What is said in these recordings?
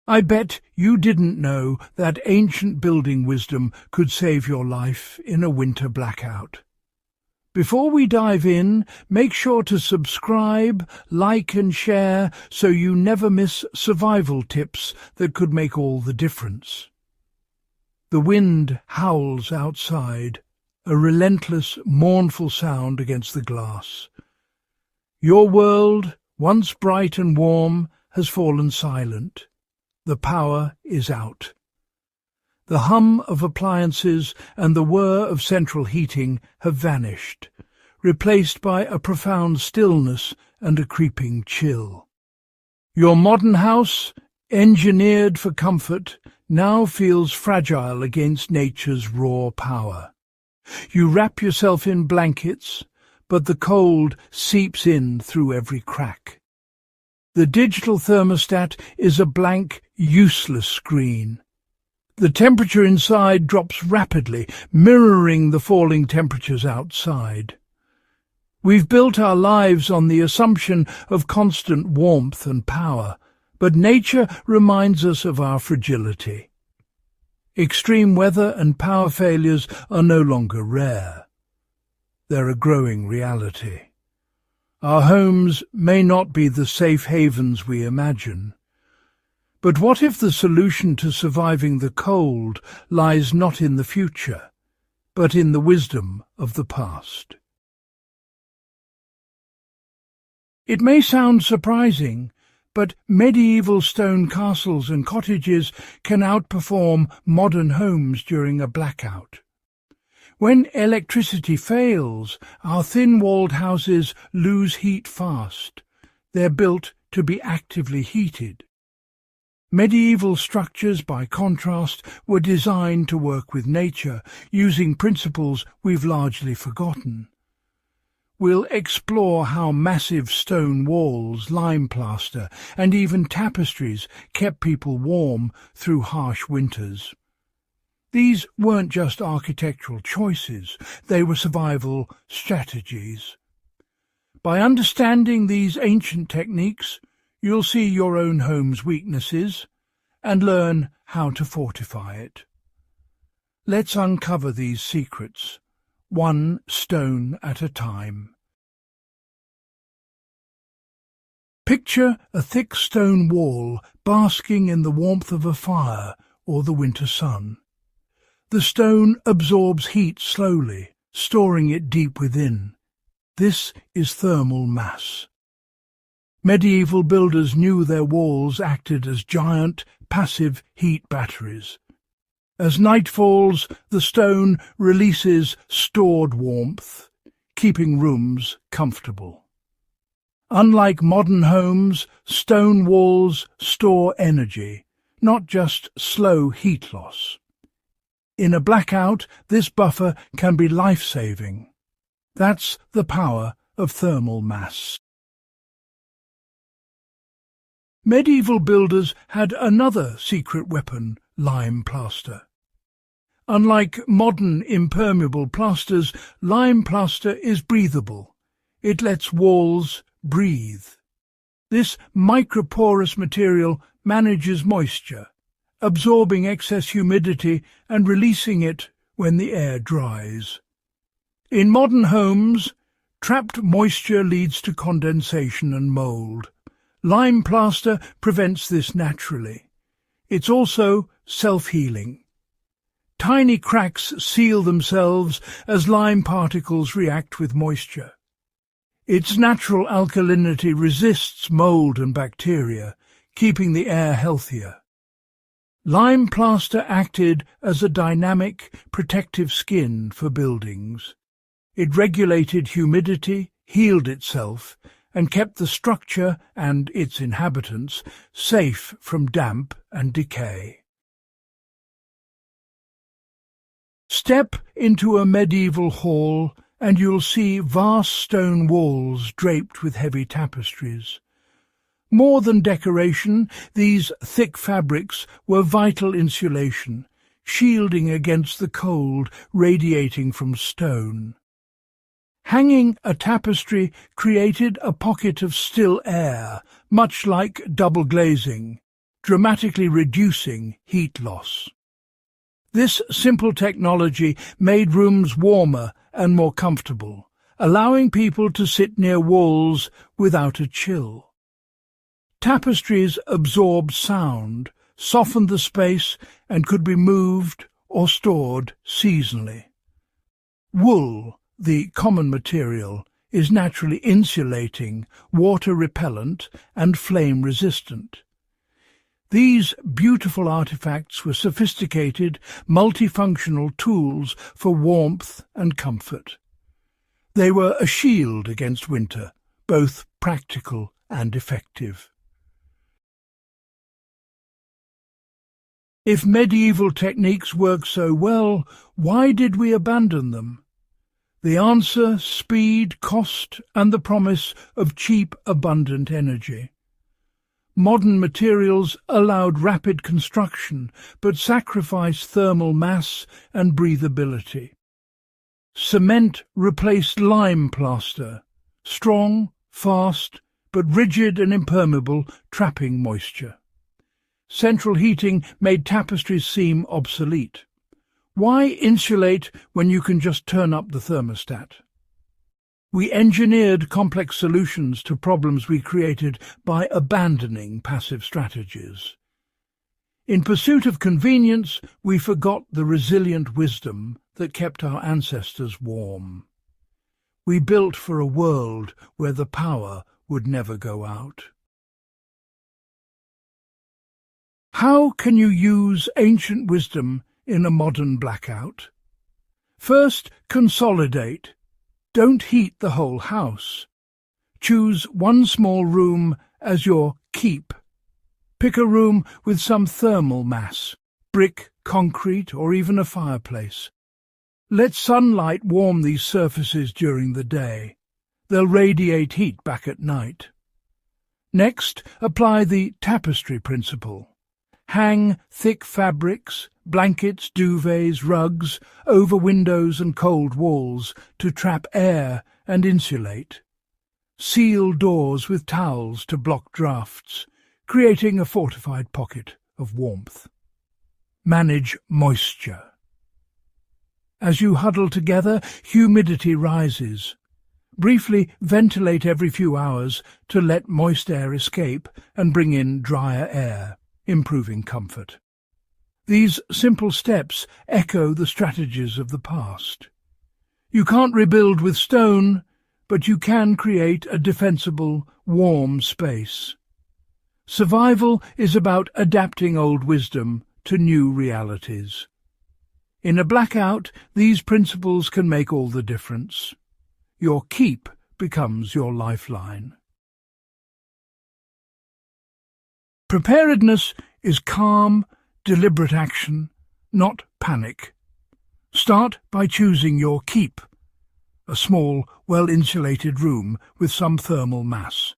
I bet you didn't know that ancient building wisdom could save your life in a winter blackout. Before we dive in, make sure to subscribe, like and share so you never miss survival tips that could make all the difference. The wind howls outside, a relentless, mournful sound against the glass. Your world, once bright and warm, has fallen silent. The power is out. The hum of appliances and the whir of central heating have vanished, replaced by a profound stillness and a creeping chill. Your modern house, engineered for comfort, now feels fragile against nature's raw power. You wrap yourself in blankets, but the cold seeps in through every crack. The digital thermostat is a blank, useless screen. The temperature inside drops rapidly, mirroring the falling temperatures outside. We've built our lives on the assumption of constant warmth and power, but nature reminds us of our fragility. Extreme weather and power failures are no longer rare. They're a growing reality. Our homes may not be the safe havens we imagine. But what if the solution to surviving the cold lies not in the future, but in the wisdom of the past? It may sound surprising, but medieval stone castles and cottages can outperform modern homes during a blackout. When electricity fails, our thin-walled houses lose heat fast. They're built to be actively heated. Medieval structures, by contrast, were designed to work with nature, using principles we've largely forgotten. We'll explore how massive stone walls, lime plaster, and even tapestries kept people warm through harsh winters. These weren't just architectural choices, they were survival strategies. By understanding these ancient techniques, you'll see your own home's weaknesses and learn how to fortify it. Let's uncover these secrets, one stone at a time. Picture a thick stone wall basking in the warmth of a fire or the winter sun. The stone absorbs heat slowly, storing it deep within. This is thermal mass. Medieval builders knew their walls acted as giant, passive heat batteries. As night falls, the stone releases stored warmth, keeping rooms comfortable. Unlike modern homes, stone walls store energy, not just slow heat loss. In a blackout, this buffer can be life-saving. That's the power of thermal mass. Medieval builders had another secret weapon, lime plaster. Unlike modern impermeable plasters, lime plaster is breathable. It lets walls breathe. This microporous material manages moisture, absorbing excess humidity and releasing it when the air dries. In modern homes, trapped moisture leads to condensation and mold. Lime plaster prevents this naturally. It's also self-healing. Tiny cracks seal themselves as lime particles react with moisture. Its natural alkalinity resists mold and bacteria, keeping the air healthier. Lime plaster acted as a dynamic, protective skin for buildings. It regulated humidity, healed itself, and kept the structure and its inhabitants safe from damp and decay. Step into a medieval hall and you'll see vast stone walls draped with heavy tapestries. More than decoration, these thick fabrics were vital insulation, shielding against the cold radiating from stone. Hanging a tapestry created a pocket of still air, much like double glazing. dramatically reducing heat loss. This simple technology made rooms warmer and more comfortable, allowing people to sit near walls without a chill. Tapestries absorbed sound, softened the space, and could be moved or stored seasonally. Wool, the common material, is naturally insulating, water-repellent, and flame-resistant. These beautiful artifacts were sophisticated, multifunctional tools for warmth and comfort. They were a shield against winter, both practical and effective. If medieval techniques worked so well, why did we abandon them? The answer: speed, cost, and the promise of cheap, abundant energy. Modern materials allowed rapid construction, but sacrificed thermal mass and breathability. Cement replaced lime plaster, strong, fast, but rigid and impermeable, trapping moisture. Central heating made tapestries seem obsolete. Why insulate when you can just turn up the thermostat? We engineered complex solutions to problems we created by abandoning passive strategies. In pursuit of convenience, we forgot the resilient wisdom that kept our ancestors warm. We built for a world where the power would never go out. How can you use ancient wisdom in a modern blackout? First, consolidate. Don't heat the whole house. Choose one small room as your keep. Pick a room with some thermal mass, brick, concrete, or even a fireplace. Let sunlight warm these surfaces during the day. They'll radiate heat back at night. Next, apply the tapestry principle. Hang thick fabrics, blankets, duvets, rugs, over windows and cold walls to trap air and insulate. Seal doors with towels to block drafts, creating a fortified pocket of warmth. Manage moisture. As you huddle together, humidity rises. Briefly ventilate every few hours to let moist air escape and bring in drier air, improving comfort. These simple steps echo the strategies of the past. You can't rebuild with stone, but you can create a defensible, warm space. Survival is about adapting old wisdom to new realities. In a blackout, these principles can make all the difference. Your keep becomes your lifeline. Preparedness is calm, deliberate action, not panic. Start by choosing your keep, a small, well-insulated room with some thermal mass.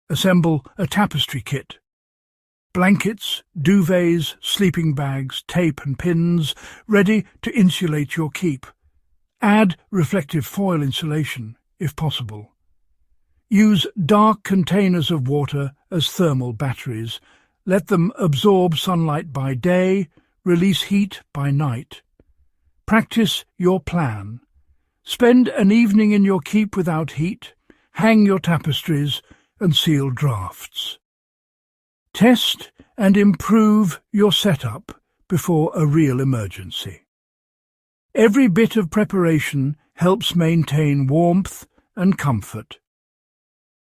Assemble a tapestry kit. Blankets, duvets, sleeping bags, tape and pins, ready to insulate your keep. Add reflective foil insulation, if possible. Use dark containers of water as thermal batteries. Let them absorb sunlight by day, release heat by night. Practice your plan. Spend an evening in your keep without heat, hang your tapestries and seal drafts. Test and improve your setup before a real emergency. Every bit of preparation helps maintain warmth and comfort.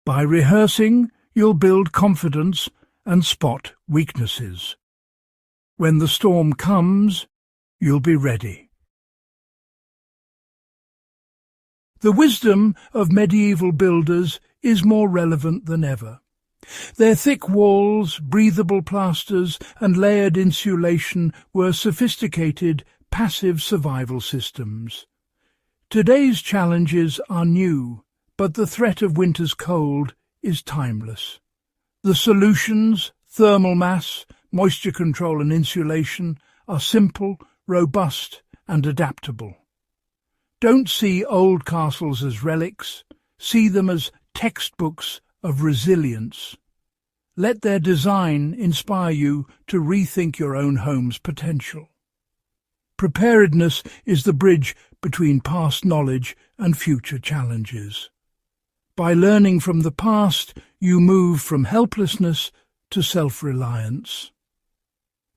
By rehearsing, you'll build confidence and spot weaknesses. When the storm comes, you'll be ready. The wisdom of medieval builders is more relevant than ever. Their thick walls, breathable plasters, and layered insulation were sophisticated, passive survival systems. Today's challenges are new, but the threat of winter's cold is timeless. The solutions, thermal mass, moisture control and insulation, are simple, robust and adaptable. Don't see old castles as relics, see them as textbooks of resilience. Let their design inspire you to rethink your own home's potential. Preparedness is the bridge between past knowledge and future challenges. By learning from the past, you move from helplessness to self-reliance.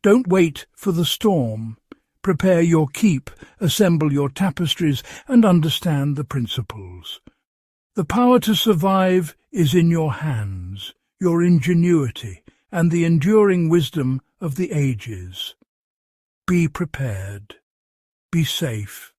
Don't wait for the storm. Prepare your keep, assemble your tapestries, and understand the principles. The power to survive is in your hands, your ingenuity, and the enduring wisdom of the ages. Be prepared. Be safe.